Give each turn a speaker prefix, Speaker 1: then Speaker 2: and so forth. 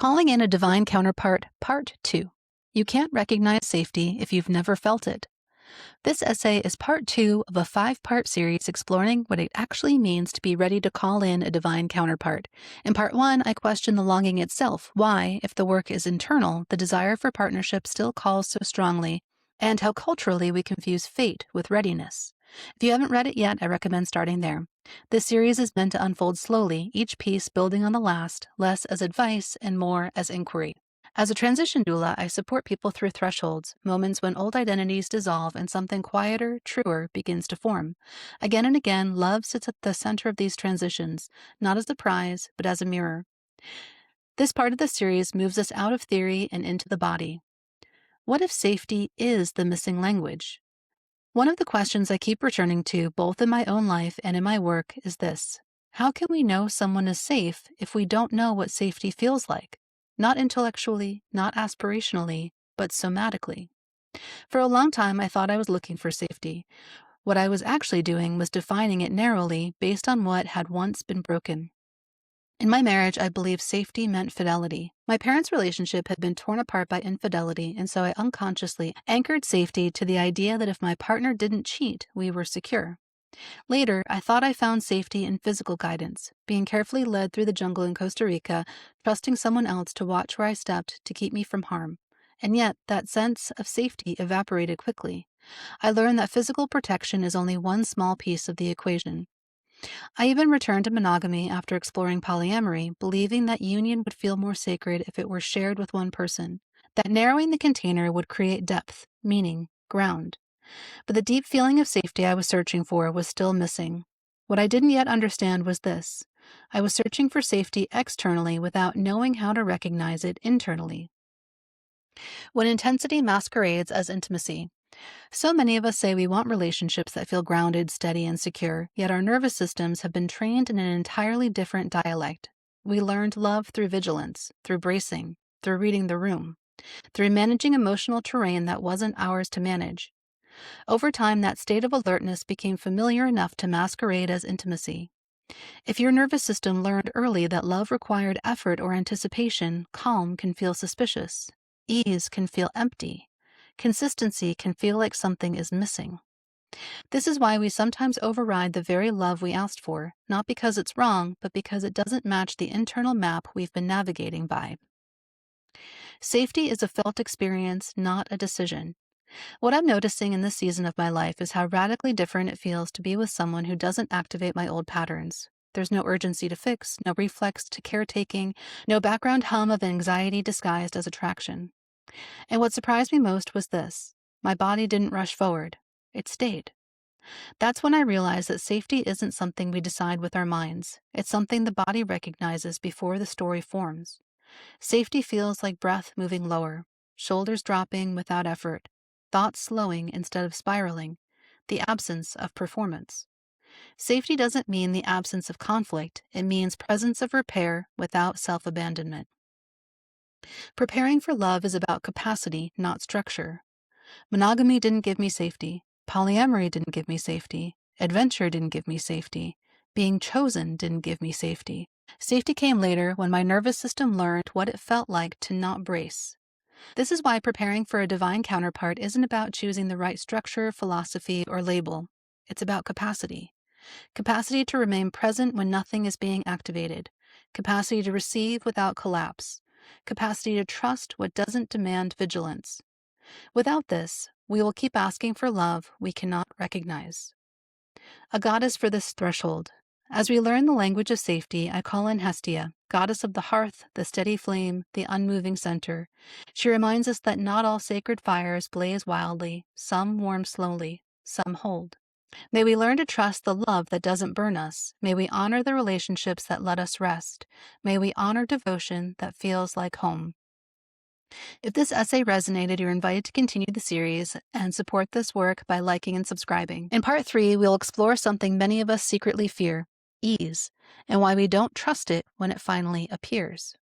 Speaker 1: Calling in a divine counterpart, Part 2. You can't recognize safety if you've never felt it. This essay is part 2 of a 5-part series exploring what it actually means to be ready to call in a divine counterpart. In part 1, I question the longing itself, why, if the work is internal, the desire for partnership still calls so strongly, and how culturally we confuse fate with readiness. If you haven't read it yet, I recommend starting there. This series is meant to unfold slowly, each piece building on the last, less as advice and more as inquiry. As a transition doula, I support people through thresholds, moments when old identities dissolve and something quieter, truer begins to form. Again and again, love sits at the center of these transitions, not as the prize, but as a mirror. This part of the series moves us out of theory and into the body. What if safety is the missing language? One of the questions I keep returning to, both in my own life and in my work, is this: how can we know someone is safe if we don't know what safety feels like? Not intellectually, not aspirationally, but somatically. For a long time, I thought I was looking for safety. What I was actually doing was defining it narrowly based on what had once been broken. In my marriage, I believed safety meant fidelity. My parents' relationship had been torn apart by infidelity, and so I unconsciously anchored safety to the idea that if my partner didn't cheat, we were secure. Later, I thought I found safety in physical guidance, being carefully led through the jungle in Costa Rica, trusting someone else to watch where I stepped to keep me from harm. And yet, that sense of safety evaporated quickly. I learned that physical protection is only one small piece of the equation. I even returned to monogamy after exploring polyamory, believing that union would feel more sacred if it were shared with one person, that narrowing the container would create depth, meaning, ground. But the deep feeling of safety I was searching for was still missing. What I didn't yet understand was this: I was searching for safety externally without knowing how to recognize it internally. When intensity masquerades as intimacy. So many of us say we want relationships that feel grounded, steady, and secure, yet our nervous systems have been trained in an entirely different dialect. We learned love through vigilance, through bracing, through reading the room, through managing emotional terrain that wasn't ours to manage. Over time, that state of alertness became familiar enough to masquerade as intimacy. If your nervous system learned early that love required effort or anticipation, calm can feel suspicious. Ease can feel empty. Consistency can feel like something is missing. This is why we sometimes override the very love we asked for, not because it's wrong, but because it doesn't match the internal map we've been navigating by. Safety is a felt experience, not a decision. What I'm noticing in this season of my life is how radically different it feels to be with someone who doesn't activate my old patterns. There's no urgency to fix, no reflex to caretaking, no background hum of anxiety disguised as attraction. And what surprised me most was this: my body didn't rush forward. It stayed. That's when I realized that safety isn't something we decide with our minds. It's something the body recognizes before the story forms. Safety feels like breath moving lower, shoulders dropping without effort, thoughts slowing instead of spiraling, the absence of performance. Safety doesn't mean the absence of conflict. It means presence of repair without self-abandonment. Preparing for love is about capacity, not structure. Monogamy didn't give me safety. Polyamory didn't give me safety. Adventure didn't give me safety. Being chosen didn't give me safety. Safety came later when my nervous system learned what it felt like to not brace. This is why preparing for a divine counterpart isn't about choosing the right structure, philosophy, or label. It's about capacity. Capacity to remain present when nothing is being activated. Capacity to receive without collapse. Capacity to trust what doesn't demand vigilance. Without this, we will keep asking for love we cannot recognize. A goddess for this threshold. As we learn the language of safety, I call in Hestia, goddess of the hearth, the steady flame, the unmoving center. She reminds us that not all sacred fires blaze wildly, some warm slowly, some hold. May we learn to trust the love that doesn't burn us. May we honor the relationships that let us rest. May we honor devotion that feels like home. If this essay resonated, you're invited to continue the series and support this work by liking and subscribing. In part 3, we'll explore something many of us secretly fear: ease, and why we don't trust it when it finally appears.